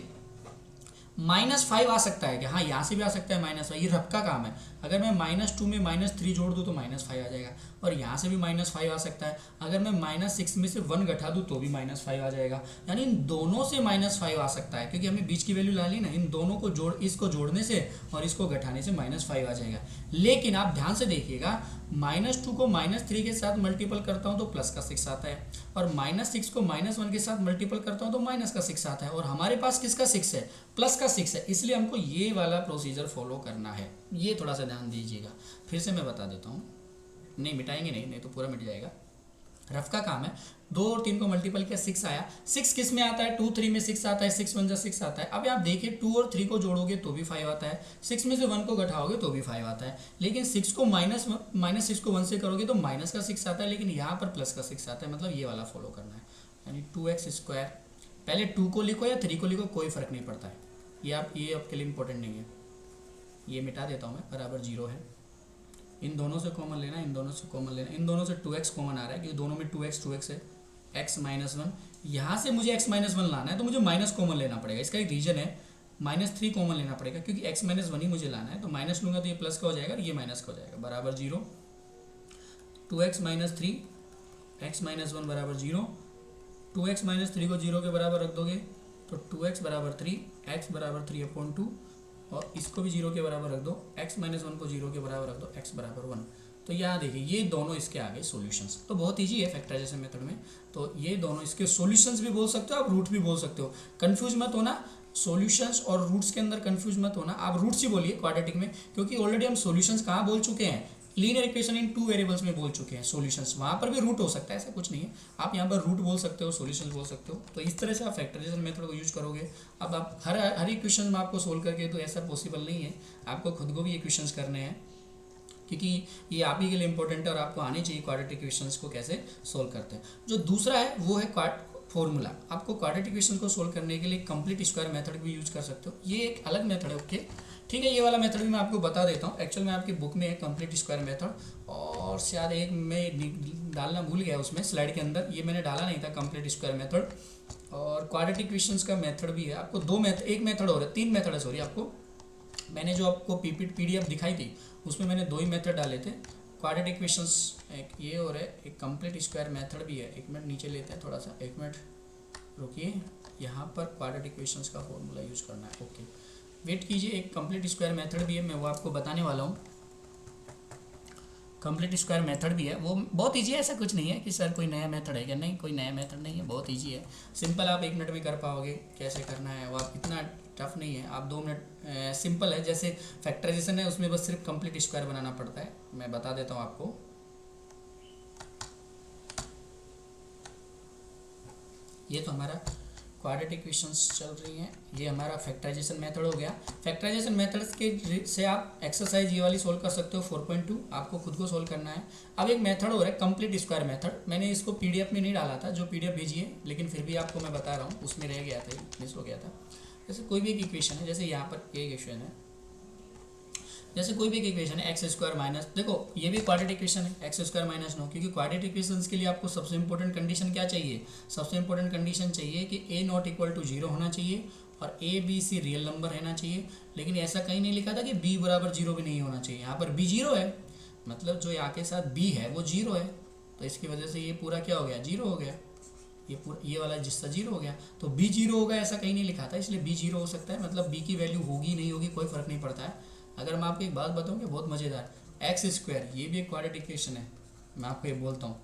-5 आ सकता है क्या, हाँ यहाँ से भी आ सकता है -5, ये रफ का काम है। अगर मैं -2 में -3 जोड़ दूँ तो -5 आ जाएगा, और यहाँ से भी -5 आ सकता है। अगर मैं -6 में से 1 घटा दूँ तो भी -5 आ जाएगा, यानी इन दोनों से -5 आ सकता है, क्योंकि हमने बीच की वैल्यू ला ली ना, इन दोनों को इसको जोड़ने से और इसको घटाने से -5 आ जाएगा। लेकिन आप ध्यान से देखिएगा, -2 को -3 के साथ मल्टीपल करता हूँ तो प्लस का 6 आता है, और -6 को -1 के साथ मल्टीपल करता हूँ तो माइनस का 6 आता है, और हमारे पास किसका 6 है, प्लस का 6 है, इसलिए हमको ये वाला प्रोसीजर फॉलो करना है। ये थोड़ा सा ध्यान दीजिएगा, फिर से मैं बता देता हूँ, नहीं मिटाएंगे नहीं तो पूरा मिट जाएगा, रफ का काम है। 2 और 3 को मल्टीपल किया 6 आया, 6 किस में आता है, 2 3 में 6 आता है, 6 1 जा 6 आता है। अब आप देखिए 2 और 3 को जोड़ोगे तो भी 5 आता है, 6 में से 1 को घटाओगे तो भी 5 आता है, लेकिन 6 को -6 को 1 से करोगे तो माइनस का 6 आता है, लेकिन यहाँ पर प्लस का 6 आता है, मतलब ये वाला फॉलो करना है। यानी 2x², पहले 2 को लिखो या 3 को लिखो, कोई फर्क नहीं पड़ता है, ये आपके लिए इंपॉर्टेंट नहीं है। ये मिटा देता हूँ मैं, बराबर 0 है। इन दोनों से कॉमन लेना, इन दोनों से कॉमन लेना, इन दोनों से 2x कॉमन आ रहा है क्योंकि दोनों में 2x है, x - 1, यहाँ से मुझे x - 1 लाना है तो मुझे माइनस कॉमन लेना पड़ेगा। इसका एक रीजन है, -3 कॉमन लेना पड़ेगा क्योंकि x - 1 ही मुझे लाना है, तो माइनस लूँगा तो ये प्लस का हो जाएगा, ये माइनस का हो जाएगा, बराबर 0। 2x - 3 x - 1 बराबर 0, 2x - 3 को 0 के बराबर रख दोगे तो 2x बराबर 3, x बराबर 3/2, और इसको भी 0 के बराबर रख दो, x - 1 को 0 के बराबर रख दो, x बराबर 1। तो यहाँ देखिए ये दोनों इसके आगे सॉल्यूशंस, तो बहुत इजी है फैक्टराइजेशन मेथड में। तो ये दोनों इसके सॉल्यूशंस भी बोल सकते हो, आप रूट भी बोल सकते हो। कंफ्यूज मत होना, सॉल्यूशंस और रूट्स के अंदर कंफ्यूज मत होना, आप रूट्स ही बोलिए क्वाड्रेटिक में, क्योंकि ऑलरेडी हम सॉल्यूशंस कहाँ बोल चुके हैं, लीनियर इक्वेशन इन 2 वेरिएबल्स में बोल चुके हैं सॉल्यूशंस। वहाँ पर भी रूट हो सकता है, ऐसा कुछ नहीं है, आप यहाँ पर रूट बोल सकते हो, सॉल्यूशंस बोल सकते हो। तो इस तरह से आप फैक्टराइजेशन मेथड को यूज करोगे। अब आप हर इक्वेशन में आपको सोल्व करके तो ऐसा पॉसिबल नहीं है, आपको खुद को भी इक्वेशंस करने हैं, क्योंकि ये आप ही के लिए इंपॉर्टेंट है और आपको आनी चाहिए क्वाड्रेटिक इक्वेशंस को कैसे सोल्व करते हैं। जो दूसरा है वो है फॉर्मूला। आपको क्वाड्रेटिक इक्वेशन को सोल्व करने के लिए कंप्लीट स्क्वायर मेथड भी यूज कर सकते हो, ये एक अलग मेथड है। ओके ठीक है, ये वाला मेथड भी मैं आपको बता देता हूँ। एक्चुअल में आपकी बुक में है कंप्लीट स्क्वायर मेथड, और शायद एक मैं डालना भूल गया उसमें स्लाइड के अंदर, ये मैंने डाला नहीं था कंप्लीट स्क्वायर मेथड। और क्वाड्रेटिक इक्वेशंस का मेथड भी है, आपको 2 मेथड, एक मेथड और है, 3 मेथड है सॉरी। आपको मैंने जो आपको PDF दिखाई थी उसमें मैंने 2 ही मेथड डाले थे, क्वाड्रेटिक इक्वेशंस एक ये और है, एक कंप्लीट स्क्वायर मेथड भी है। 1 मिनट नीचे लेते हैं थोड़ा सा, 1 मिनट रुकिए, यहाँ पर क्वाड्रेटिक इक्वेशंस का फॉर्मूला यूज़ करना है। ओके वेट कीजिए, एक कंप्लीट स्क्वायर मेथड भी है, मैं वो आपको बताने वाला हूँ। कंप्लीट स्क्वायर मेथड भी है, वो बहुत इजी है, ऐसा कुछ नहीं है कि सर कोई नया मेथड है क्या, नहीं कोई नया मेथड नहीं है, बहुत इजी है, सिंपल, आप 1 मिनट में कर पाओगे कैसे करना है, वो आप इतना टफ नहीं है, आप 2 मिनट सिंपल है। जैसे फैक्टराइजेशन है उसमें बस सिर्फ कंप्लीट स्क्वायर बनाना पड़ता है, मैं बता देता हूँ आपको। ये तो हमारा क्वाड्रेटिक इक्वेशंस चल रही हैं, ये हमारा फैक्टराइजेशन मेथड हो गया। फैक्टराइजेशन मेथड्स के से आप एक्सरसाइज ये वाली सोल्व कर सकते हो 4.2, आपको खुद को सोल्व करना है। अब एक मेथड हो रहा है कंप्लीट स्क्वायर मेथड, मैंने इसको PDF में नहीं डाला था, जो PDF भेजी है, लेकिन फिर भी आपको मैं बता रहा हूँ, उसमें रह गया था, मिस हो गया था। जैसे कोई भी एक इक्वेशन है, जैसे यहाँ पर एक इक्वेशन है, जैसे कोई भी एक इक्वेशन है एक्स स्क्वायर माइनस, देखो ये भी क्वाड्रेटिक इक्वेशन है एक्स स्क्वायर माइनस 9, क्योंकि क्वाड्रेटिक इक्वेशंस के लिए आपको सबसे इंपॉर्टेंट कंडीशन क्या चाहिए, सबसे इंपॉर्टेंट कंडीशन चाहिए कि ए नॉट इक्वल टू 0 होना चाहिए और a b c real number रहना चाहिए। लेकिन ऐसा कहीं नहीं लिखा था कि बी बराबर 0 भी नहीं होना चाहिए। यहाँ पर बी 0 है, मतलब जो यहाँ के साथ बी है वो 0 है, तो इसकी वजह से ये पूरा क्या हो गया, 0 हो गया। ये पूरा ये वाला जिसका 0 हो गया, तो बी 0 होगा ऐसा कहीं नहीं लिखा था, इसलिए बी 0 हो सकता है। मतलब बी की वैल्यू होगी नहीं होगी कोई फर्क नहीं पड़ता है। अगर मैं आपको एक बात बताऊँ कि बहुत मज़ेदार, एक्स स्क्वायर ये भी एक क्वाड्रेटिक इक्वेशन है, मैं आपको ये बोलता हूँ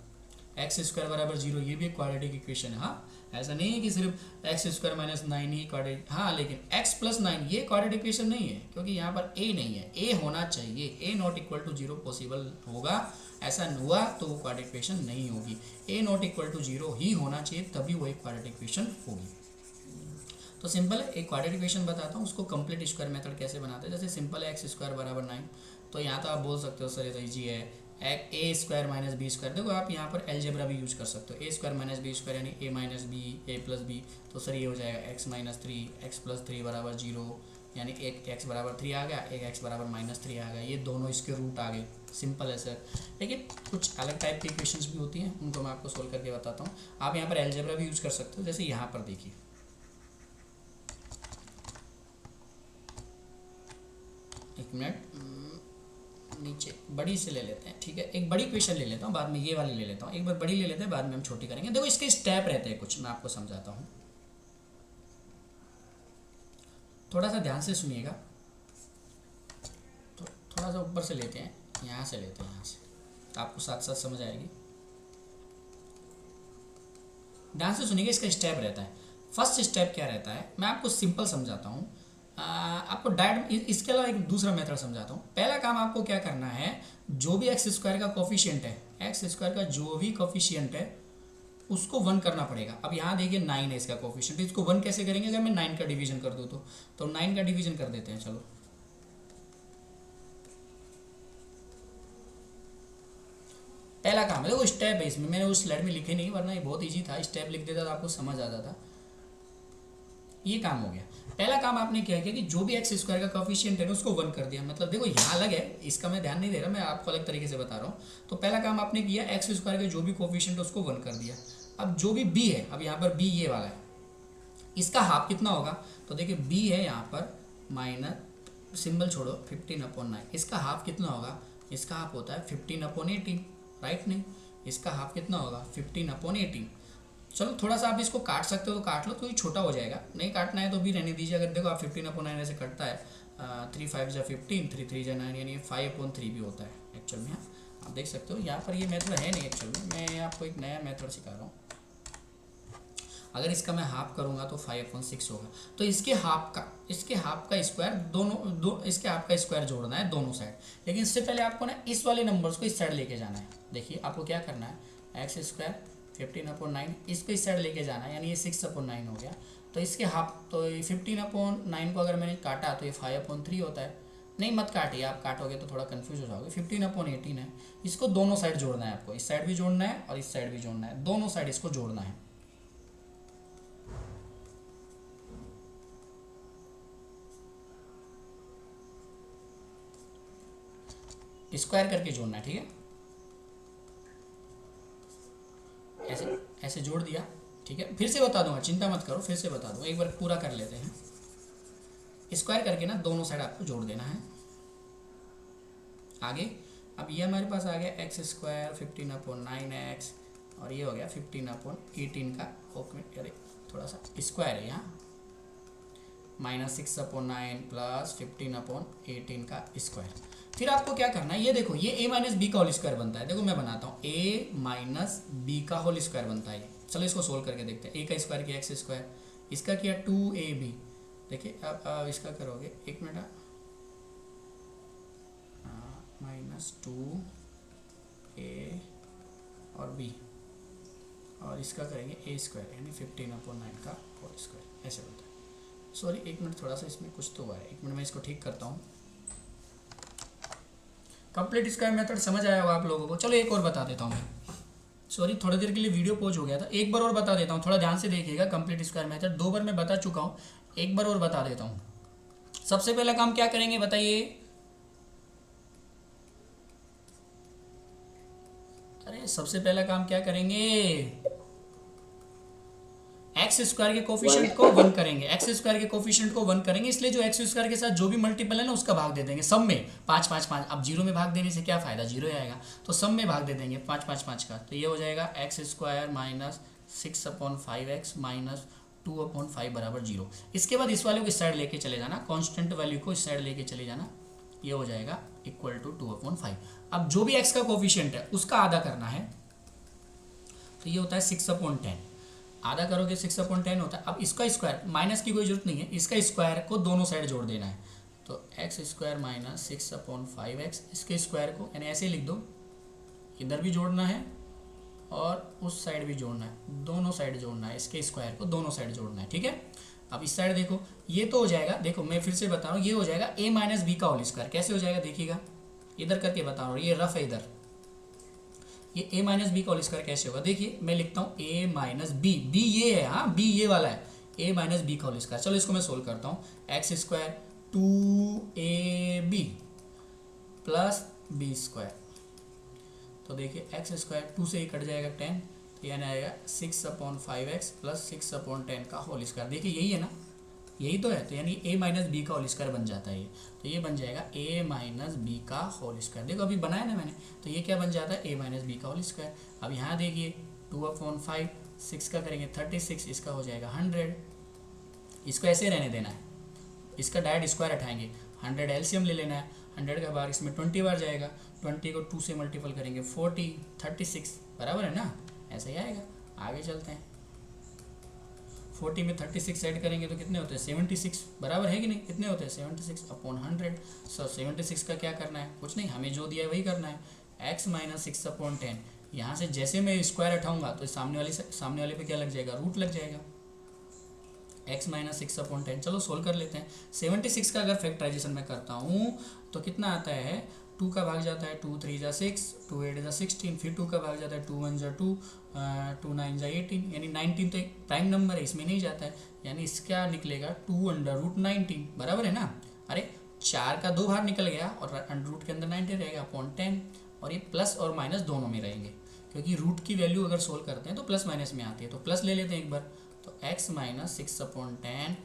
एक्स स्क्वायर बराबर 0 ये भी एक क्वाड्रेटिक इक्वेशन है। हाँ, ऐसा नहीं है कि सिर्फ एक्स स्क्वायर माइनस 9 ही क्वाड्रेटिक, हाँ लेकिन एक्स प्लस 9 ये क्वाड्रेटिक इक्वेशन नहीं है, क्योंकि यहाँ पर ए नहीं है, ए होना चाहिए, ए नॉट इक्वल टू 0 पॉसिबल होगा, ऐसा हुआ तो वो क्वाड्रेटिक इक्वेशन नहीं होगी। ए नॉट इक्वल टू 0 ही होना चाहिए, तभी वो एक क्वाड्रेटिक इक्वेशन होगी। तो सिंपल है, एक क्वाड्रेटिक इक्वेशन बताता हूँ, उसको कंप्लीट स्क्वायर मेथड कैसे बनाते हैं। जैसे सिंपल है एक्स स्क्वायर बराबर 9, तो यहाँ तो आप बोल सकते हो सर ये तो ईजी है, ए स्क्वायर माइनस बी स्क्वायर। देखो आप यहाँ पर एलजेब्रा भी यूज कर सकते हो, ए स्क्वायर माइनस बी स्क्वायर यानी ए माइनस बी ए प्लस बी, तो सर ये हो जाएगा एक्स माइनस 3 एक्स प्लस 3 बराबर 0, यानी एक एक्स बराबर 3 आ गया, एक एक्स बराबर माइनस 3 आ गया, ये दोनों इसके रूट आ गए। सिंपल है सर, लेकिन कुछ अलग टाइप की इक्वेशंस भी होती हैं, उनको मैं आपको सोल्व करके बताता हूँ। आप यहाँ पर एलजेब्रा भी यूज कर सकते हो। जैसे यहाँ पर देखिए, एक मिनट नीचे बड़ी से ले लेते हैं, ठीक है, एक बड़ी क्वेश्चन ले लेता हूँ, बाद में ये वाली ले लेता हूँ, एक बार बड़ी ले लेते हैं, बाद में हम छोटी करेंगे। देखो इसके स्टेप रहते हैं कुछ, मैं आपको समझाता हूँ, थोड़ा सा ध्यान से सुनिएगा। तो थोड़ा सा ऊपर से लेते हैं, यहाँ से लेते हैं, यहाँ से आपको साथ साथ समझ आएगी। ध्यान से सुनिएगा, इसका स्टेप रहता है। फर्स्ट स्टेप क्या रहता है, मैं आपको सिंपल समझाता हूँ, आपको डायरेक्ट इसके अलावा एक दूसरा मेथड समझाता हूँ। पहला काम आपको क्या करना है, जो भी एक्स स्क्वायर का कोफिशिएंट है, एक्स स्क्वायर का जो भी कोफिशिएंट है उसको 1 करना पड़ेगा। अब यहाँ देखिए 9 है इसका कोफिशिएंट, इसको 1 कैसे करेंगे, अगर मैं 9 का डिवीजन कर दूँ तो 9 का डिवीजन कर देते हैं। चलो पहला काम है, देखो स्टेप है इसमें, मैंने उस स्लाइड में लिखे नहीं, वरना ये बहुत ईजी था, स्टेप लिख देता तो आपको समझ आता था। ये काम हो गया। पहला काम आपने क्या किया कि जो भी एक्स स्क्वायर का कोफिशिएंट है ना उसको 1 कर दिया। मतलब देखो यहाँ अलग है, इसका मैं ध्यान नहीं दे रहा, मैं आपको अलग तरीके से बता रहा हूँ। तो पहला काम आपने किया, एक्स स्क्वायर का जो भी कोफिशिएंट है उसको 1 कर दिया। अब जो भी बी है, अब यहाँ पर बी ये वाला है, इसका हाफ कितना होगा, तो देखिए बी है यहाँ पर माइनस सिंबल छोड़ो 15/9, इसका हाफ कितना होगा, इसका हाफ होता है 15/18, राइट नहीं, इसका हाफ कितना होगा 15/18। चलो थोड़ा सा आप इसको काट सकते हो तो काट लो, तो ये छोटा हो जाएगा, नहीं काटना है तो भी रहने दीजिए। अगर देखो आप 15/9 ऐसे कटता है, 3 5 जा 15, 3 3 जा 9, यानी 5/3 भी होता है एक्चुअल में। आप देख सकते हो यहाँ पर ये मेथड है नहीं एक्चुअल में, मैं आपको एक नया मेथड सिखा रहा हूँ। अगर इसका मैं हाफ करूँगा तो 5/6 होगा। तो इसके हाफ का स्क्वायर इसके हाफ का स्क्वायर जोड़ना है दोनों साइड। लेकिन इससे पहले आपको ना इस वाले नंबर्स को इस साइड लेके जाना है। देखिए आपको क्या करना है, एक्स स्क्वायर 15/9 इसको इस साइड लेके जाना है, यानी ये 6/9 हो गया। तो इसके हाफ, तो 15/9 को अगर मैंने काटा तो ये 5/3 होता है। नहीं मत काटिए, आप काटोगे तो थोड़ा कंफ्यूज हो जाओगे। 15/18 है, इसको दोनों साइड जोड़ना है आपको, इस साइड भी जोड़ना है और इस साइड भी जोड़ना है, दोनों साइड इसको जोड़ना है। स्क्वायर करके जोड़ना है, ठीक है, ऐसे जोड़ दिया, ठीक है। फिर से बता दूंगा, चिंता मत करो, फिर से बता दूंगा, एक बार पूरा कर लेते हैं। स्क्वायर करके ना दोनों साइड आपको जोड़ देना है। आगे अब ये हमारे पास आ गया एक्स स्क्वायर 15/9x और ये हो गया 15/18 का, अरे थोड़ा सा स्क्वायर है यहाँ, -6/9 प्लस 15/18 का स्क्वायर। फिर आपको क्या करना है, ये देखो ये a माइनस बी का होल स्क्वायर बनता है। देखो मैं बनाता हूँ, a माइनस बी का होल स्क्वायर बनता है। चलो इसको सोल्व करके देखते हैं। a का स्क्वायर किया एक्स स्क्वायर, इसका किया 2ab। देखिए अब इसका करोगे, एक मिनट, -2a और b, और इसका करेंगे a स्क्वायर यानी 15/9 का होल स्क्वायर, ऐसे बनता है। सॉरी एक मिनट, थोड़ा सा इसमें कुछ तो हुआ है, एक मिनट मैं इसको ठीक करता हूँ। कंप्लीट स्क्वायर मेथड समझ आया होगा आप लोगों को। चलो एक और बता देता हूँ मैं, सॉरी थोड़ी देर के लिए वीडियो पॉज हो गया था, एक बार और बता देता हूँ, थोड़ा ध्यान से देखिएगा। कंप्लीट स्क्वायर मेथड 2 बार मैं बता चुका हूँ, एक बार और बता देता हूँ। सबसे पहला काम क्या करेंगे बताइए? अरे सबसे पहला काम क्या करेंगे? एक्स स्क्वायर के कोफिशिएंट को 1 करेंगे, एक्स स्क्वायर के कोफिशिएंट को 1 करेंगे, इसलिए जो एक्स स्क्वायर के साथ जो भी मल्टीपल है ना उसका भाग दे देंगे सब में 5 5 5। अब जीरो में भाग देने से क्या फायदा, जीरो ही आएगा, तो सब में भाग दे देंगे 5 5 5 का। तो ये हो जाएगा x square minus 6/5x minus 2/5 बराबर 0। इसके बाद इस वाले को इस साइड लेके चले जाना, कांस्टेंट वैल्यू को इस साइड लेके चले जाना, ये हो जाएगा इक्वल टू 2/5। अब जो भी एक्स का कोफिशिएंट है उसका आधा करना है, तो ये होता है 6/10। आधा करोगे 6/10 होता है। अब इसका स्क्वायर, माइनस की कोई जरूरत नहीं है, इसका स्क्वायर को दोनों साइड जोड़ देना है, तो एक्स स्क्वायर माइनस 6/5x, इसके स्क्वायर को यानी ऐसे लिख दो, इधर भी जोड़ना है और उस साइड भी जोड़ना है, दोनों साइड जोड़ना है, इसके स्क्वायर को दोनों साइड जोड़ना है, ठीक है। अब इस साइड देखो, ये तो हो जाएगा, देखो मैं फिर से बता रहा हूँ, ये हो जाएगा a माइनस बी का होल स्क्वायर। कैसे हो जाएगा देखिएगा, इधर करके बता रहा हूँ, ये रफ है इधर, ये a माइनस बी का होल स्क्वायर कैसे होगा, देखिए मैं लिखता हूँ a माइनस बी, बी ये है, हाँ बी ये वाला है, a माइनस बी का होल स्क्वायर। चलो इसको मैं सोल्व करता हूँ, x square 2ab plus b square, तो देखिए एक्स स्क्वायर 2 से ही कट जाएगा 10, तो यानी आएगा 6/5x प्लस 6/10 का होल स्क्वायर। देखिए यही है ना, यही तो है, तो यानी a माइनस बी का होल स्क्वायर बन जाता है ये, तो ये बन जाएगा a माइनस बी का होल स्क्वायर। देखो अभी बनाया ना मैंने, तो ये क्या बन जाता है a माइनस बी का होल स्क्वायर। अब यहाँ देखिए 2/5, 6 का करेंगे 36, इसका हो जाएगा 100, इसको ऐसे रहने देना है, इसका डायरेक्ट स्क्वायर हटाएंगे, 100 एलसीएम ले लेना है, 100 का बार इसमें 20 बार जाएगा, 20 को 2 से मल्टीपल करेंगे 40, 36 बराबर है ना, ऐसा ही आएगा। आगे चलते हैं, 40 में 36 ऐड करेंगे तो कितने होते हैं 76, बराबर है कि नहीं, कितने होते हैं 76/100। सो 76 का क्या करना है, कुछ नहीं, हमें जो दिया है वही करना है, x माइनस 6/10। यहाँ से जैसे मैं स्क्वायर हटाऊंगा तो सामने वाले पे क्या लग जाएगा, रूट लग जाएगा, x माइनस 6/10। चलो सोल्व कर लेते हैं। 76 का अगर फैक्टराइजेशन मैं करता हूँ तो कितना आता है, 2 का भाग जाता है 2 3 जा 6, 2 8 जा 16, फिर 2 का भाग जाता है 2 1 जा 2, 2 9 जा 18, यानी 19 तो एक प्राइम नंबर है, इसमें नहीं जाता है, यानी इसका निकलेगा 2√19 बराबर है ना। अरे 4 का 2 बाहर निकल गया और रूट के अंदर 90 रहेगा अपॉन 10, और ये प्लस और माइनस दोनों में रहेंगे, क्योंकि रूट की वैल्यू अगर सोल्व करते हैं तो प्लस माइनस में आती है, तो प्लस ले लेते हैं एक बार, तो x माइनस 6/10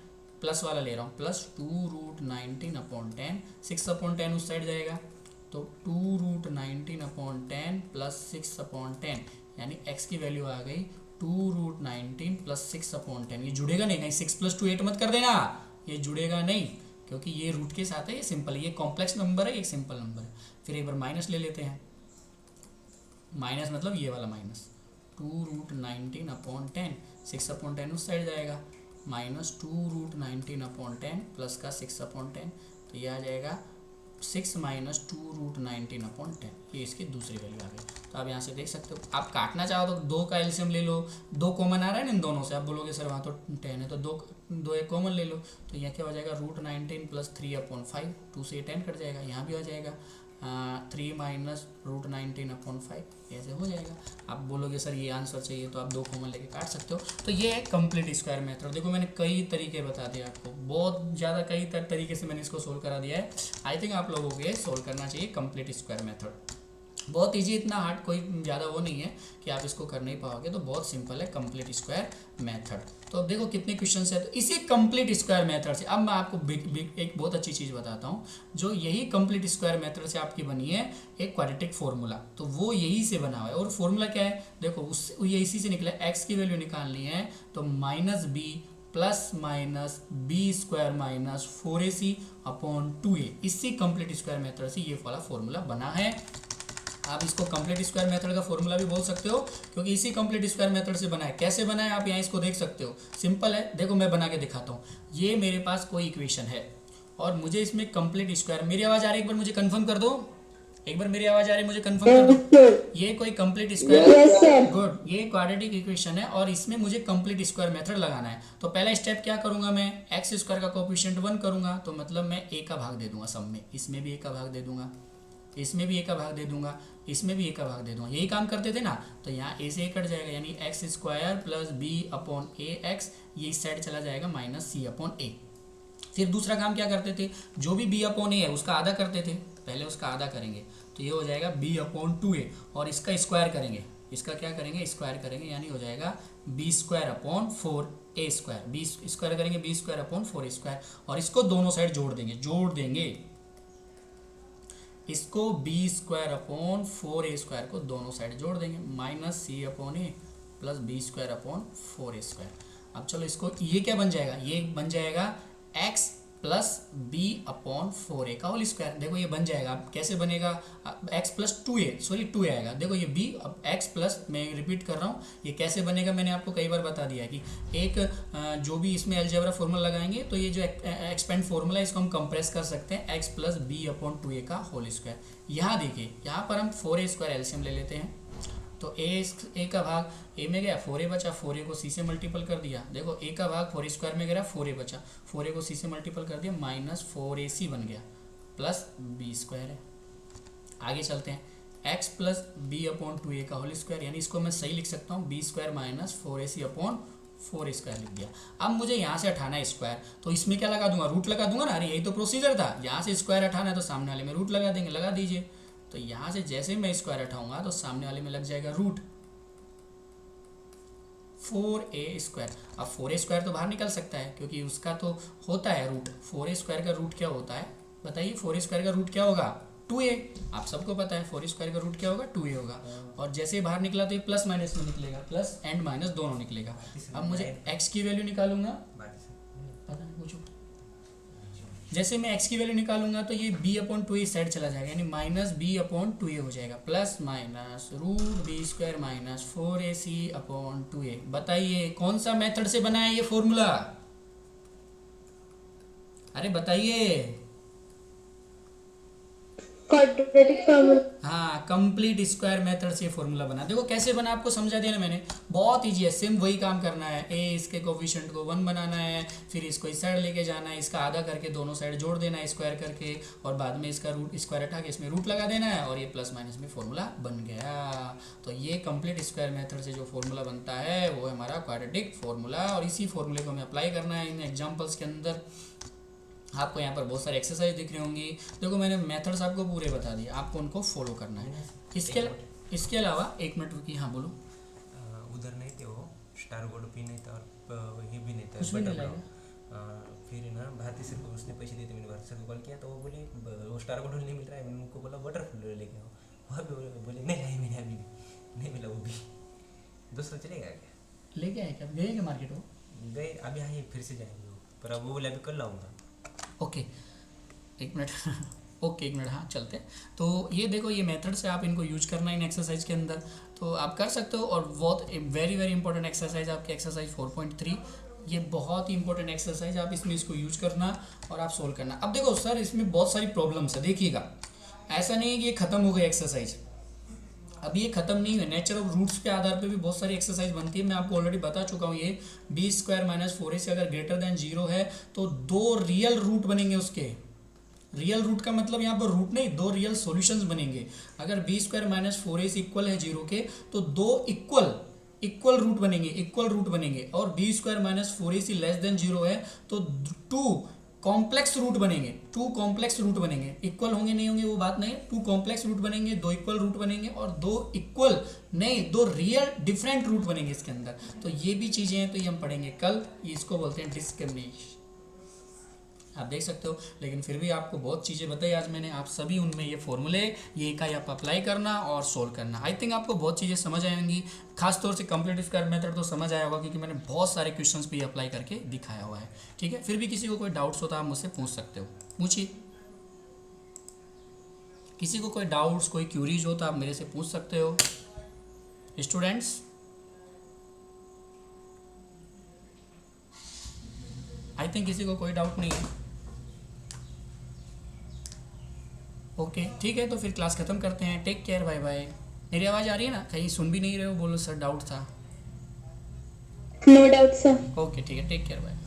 प्लस वाला ले रहा हूँ, प्लस 2√19/10, 6/10 उस साइड जाएगा, तो 2√19/10 प्लस 6/10, यानी x की वैल्यू आ गई 2√19 प्लस 6/10। ये जुड़ेगा नहीं, नहीं 6 + 2 8 मत कर देना, ये जुड़ेगा नहीं, क्योंकि ये रूट के साथ है, ये सिंपल है, ये कॉम्प्लेक्स नंबर है, एक सिंपल नंबर है। फिर एक बार माइनस ले लेते हैं, माइनस मतलब ये वाला माइनस 2√19/10, 6/10 उस साइड जाएगा, माइनस 2√19/10 प्लस का 6/10, तो ये आ जाएगा 6 माइनस 2√19/10, ये इसकी दूसरी वैल्यू आ गई। तो आप यहाँ से देख सकते हो, आप काटना चाहो तो 2 का एलसीएम ले लो, 2 कॉमन आ रहा है ना इन दोनों से, आप बोलोगे सर वहाँ तो 10 है, तो 2 एक कॉमन ले लो, तो यहाँ क्या हो जाएगा √19 प्लस 3/5, 2 से 10 कट जाएगा, यहाँ भी आ जाएगा 3 माइनस √19/5, ऐसे हो जाएगा। आप बोलोगे सर ये आंसर चाहिए, तो आप 2 कॉमन लेके काट सकते हो। तो ये है कंप्लीट स्क्वायर मेथड। देखो मैंने कई तरीके बता दिए आपको, बहुत ज़्यादा कई तरीके से मैंने इसको सोल्व करा दिया है। आई थिंक आप लोगों को ये सोल्व करना चाहिए कंप्लीट स्क्वायर मेथड। बहुत इजी, इतना हार्ड कोई ज़्यादा वो नहीं है कि आप इसको कर नहीं पाओगे, तो बहुत सिंपल है कंप्लीट स्क्वायर मेथड। तो अब देखो कितने क्वेश्चंस है, तो इसी कंप्लीट स्क्वायर मेथड से अब मैं आपको एक बहुत अच्छी चीज़ बताता हूँ, जो यही कंप्लीट स्क्वायर मेथड से आपकी बनी है एक क्वाड्रेटिक फार्मूला, तो वो यही से बना हुआ है। और फार्मूला क्या है, देखो ये इसी से निकला, एक्स की वैल्यू निकालनी है तो -b plus minus b square minus 4ac/2a, इसी कंप्लीट स्क्वायर मेथड से ये वाला फॉर्मूला बना है। आप इसको कंप्लीट स्क्वायर मेथड का फॉर्मूला भी बोल सकते हो, क्योंकि इसी कंप्लीट स्क्वायर मेथड से बना है। कैसे बना है आप यहाँ इसको देख सकते हो, सिंपल है, देखो मैं बना के दिखाता हूँ। ये मेरे पास कोई इक्वेशन है और मुझे इसमें कंप्लीट स्क्वायर, मेरी आवाज़ आ रही है, एक बार मुझे कंफर्म कर दो, एक बार मेरी आवाज़ आ रही है मुझे कंफर्म कर दो। ये कोई कंप्लीट स्क्वायर, गुड, ये क्वाड्रेटिक इक्वेशन है और इसमें मुझे कंप्लीट स्क्वायर मेथड लगाना है। तो पहला स्टेप क्या करूंगा मैं, एक्स स्क्वायर का कोएफिशिएंट 1 करूंगा, तो मतलब मैं a का भाग दे दूंगा सब में, इसमें भी a का भाग दे दूंगा, इसमें भी a का भाग दे दूंगा, इसमें भी a का भाग दे दूंगा, यही काम करते थे ना। तो यहाँ a से a कट जाएगा, यानी x स्क्वायर प्लस b/ax, ये इस साइड चला जाएगा माइनस सी अपॉन ए। फिर दूसरा काम क्या करते थे, जो भी बी अपॉन ए है उसका आधा करते थे, पहले उसका आधा करेंगे तो ये हो जाएगा बी अपॉन 2a, और इसका स्क्वायर करेंगे, इसका क्या करेंगे, स्क्वायर करेंगे, यानी हो जाएगा b square upon 4a square, b square करेंगे b square upon 4a square, और इसको दोनों साइड जोड़ देंगे इसको B square upon 4a square को दोनों साइड जोड़ देंगे, minus c upon a plus b square upon 4a square. अब चलो इसको, ये क्या बन जाएगा, ये बन जाएगा x plus B upon 4a का होल स्क्वायर। देखो ये बन जाएगा, अब कैसे बनेगा, x प्लस 2a आएगा। देखो ये b, अब x प्लस, मैं रिपीट कर रहा हूँ, ये कैसे बनेगा मैंने आपको कई बार बता दिया है कि एक जो भी इसमें अलजेब्रा फॉर्मूला लगाएंगे तो ये जो एक्सपेंड फॉर्मूला है इसको हम कंप्रेस कर सकते हैं, x plus B upon 2a का होल स्क्वायर। यहाँ देखिए, यहाँ पर हम 4a स्क्वायर एलसीएम ले लेते हैं, तो ए का भाग ए में गया 4a बचा, 4a को सी से मल्टीपल कर दिया, देखो a का भाग 4a स्क्वायर में गया 4a बचा, 4a को सी से मल्टीपल कर दिया, माइनस 4ac बन गया प्लस b स्क्वायर है। आगे चलते हैं, x plus B upon 2a का होल स्क्वायर, यानी इसको मैं सही लिख सकता हूँ b square minus 4ac upon 4 square लिख दिया। अब मुझे यहाँ से हटाना है स्क्वायर, तो इसमें क्या लगा दूंगा, रूट लगा दूंगा ना, अरे यही तो प्रोसीजर था, यहाँ से स्क्वायर हटाना है तो सामने वाले में रूट लगा देंगे, लगा दीजिए। तो यहाँ से जैसे मैं स्क्वायर हटाऊंगा तो सामने वाले में लग जाएगा रूट 4a स्क्वायर। अब 4a स्क्वायर तो बाहर निकल सकता है क्योंकि उसका तो होता है रूट, 4a स्क्वायर का रूट क्या होता है बताइए, 4a स्क्वायर का रूट क्या होगा, 2a, आप सबको पता है 4a स्क्वायर का रूट क्या होगा, 2a होगा। और जैसे ही बाहर निकला तो ये प्लस माइनस में निकलेगा, प्लस एंड माइनस दोनों निकलेगा। अब मुझे x की वैल्यू निकालूंगा, पता नहीं पूछो, जैसे मैं x की वैल्यू निकालूंगा तो ये b अपॉन 2a इस साइड चला जाएगा, यानी माइनस b अपॉन 2a हो जाएगा, plus minus root b square minus 4ac upon 2a। बताइए कौन सा मेथड से बना है ये फॉर्मूला, अरे बताइए। Quadratic formula. हाँ, कंप्लीट स्क्वायर मेथड से फॉर्मूला बना। देखो कैसे बना, आपको समझा दिया ना मैंने, बहुत इजी है, सेम वही काम करना है, ए इसके कोफिशिएंट को 1 बनाना है, फिर इसको इस साइड लेके जाना है, इसका आधा करके दोनों साइड जोड़ देना है स्क्वायर करके, और बाद में इसका रूट स्क्वायर हटा के इसमें रूट लगा देना है, और ये प्लस माइनस में फॉर्मूला बन गया। तो ये कंप्लीट स्क्वायर मेथड से जो फॉर्मूला बनता है वो है हमारा क्वाड्रेटिक फॉर्मूला, और इसी फॉर्मूले को हमें अप्लाई करना है इन एग्जाम्पल्स के अंदर। आपको यहाँ पर बहुत सारे एक्सरसाइज दिख रही होंगी, देखो मैंने मेथड्स आपको पूरे बता दिए, आपको उनको फॉलो करना है। इसके अलावा 1 मिनट रुकिए, हाँ बोलो। उधर नहीं थे वो, स्टार गोल्ड भी नहीं था और ये भी नहीं था, कुछ भी नहीं लगा। फिर ना भारती सर को उसने पैसे दिए थे, मैंने भारती सर को कॉल किया तो वो बोले वो स्टार गोल्ड नहीं मिल रहा है, मैंने उनको बोला बटरफ्लाई लेके आओ, वहाँ पे बोले नहीं लाई मैंने अभी नहीं मिला, वो भी दूसरा चलेगा क्या, लेके आए क्या, गए क्या मार्केट वो, गए अभी आए फिर से जाएंगे, पर अब वो बोले अभी कल लाऊंगा। ओके 1 मिनट ओके 1 मिनट, हाँ चलते हैं। तो ये देखो, ये मेथड्स है, आप इनको यूज करना इन एक्सरसाइज के अंदर, तो आप कर सकते हो। और बहुत वेरी वेरी इंपॉर्टेंट एक्सरसाइज आपकी एक्सरसाइज 4.3, ये बहुत ही इंपॉर्टेंट एक्सरसाइज, आप इसमें इसको यूज करना और आप सोल्व करना। अब देखो सर, इसमें बहुत सारी प्रॉब्लम्स है, देखिएगा ऐसा नहीं है कि ये खत्म हो गई एक्सरसाइज, अब ये खत्म नहीं है, नेचर ऑफ रूट्स के आधार पे भी बहुत सारी एक्सरसाइज बनती है, मैं आपको ऑलरेडी बता चुका हूँ। ये बी स्क्वायर माइनस 4ac अगर ग्रेटर देन 0 है तो 2 रियल रूट बनेंगे उसके, रियल रूट का मतलब यहाँ पर रूट नहीं, 2 रियल सॉल्यूशंस बनेंगे। अगर B square minus 4ac equal है 0 के तो 2 इक्वल रूट बनेंगे, और b square minus 4ac less than 0 है तो 2 कॉम्प्लेक्स रूट बनेंगे, इक्वल होंगे नहीं होंगे वो बात नहीं, 2 कॉम्प्लेक्स रूट बनेंगे, 2 इक्वल रूट बनेंगे, और 2 रियल डिफरेंट रूट बनेंगे इसके अंदर। तो ये भी चीज़ें हैं, तो ये हम पढ़ेंगे कल, इसको बोलते हैं डिस्क्रिमिनेशन, आप देख सकते हो। लेकिन फिर भी आपको बहुत चीज़ें बताई आज मैंने, आप सभी उनमें ये फॉर्मूले ये का आप अप्लाई करना और सोल्व करना। आई थिंक आपको बहुत चीज़ें समझ आएंगी, खासतौर से कंप्लीट स्क्वायर मेथड तो समझ आया होगा क्योंकि मैंने बहुत सारे क्वेश्चंस भी अप्लाई करके दिखाया हुआ है, ठीक है। फिर भी किसी को कोई डाउट्स होता है आप मुझसे पूछ सकते हो, पूछिए। किसी को कोई डाउट्स, कोई क्यूरीज हो तो आप मेरे से पूछ सकते हो स्टूडेंट्स। आई थिंक किसी को कोई डाउट नहीं है, ओके ठीक है। तो फिर क्लास ख़त्म करते हैं, टेक केयर, बाय बाय। मेरी आवाज़ आ रही है ना, कहीं सुन भी नहीं रहे हो, बोलो सर डाउट था। No doubt sir. ओके ठीक है, टेक केयर, बाय।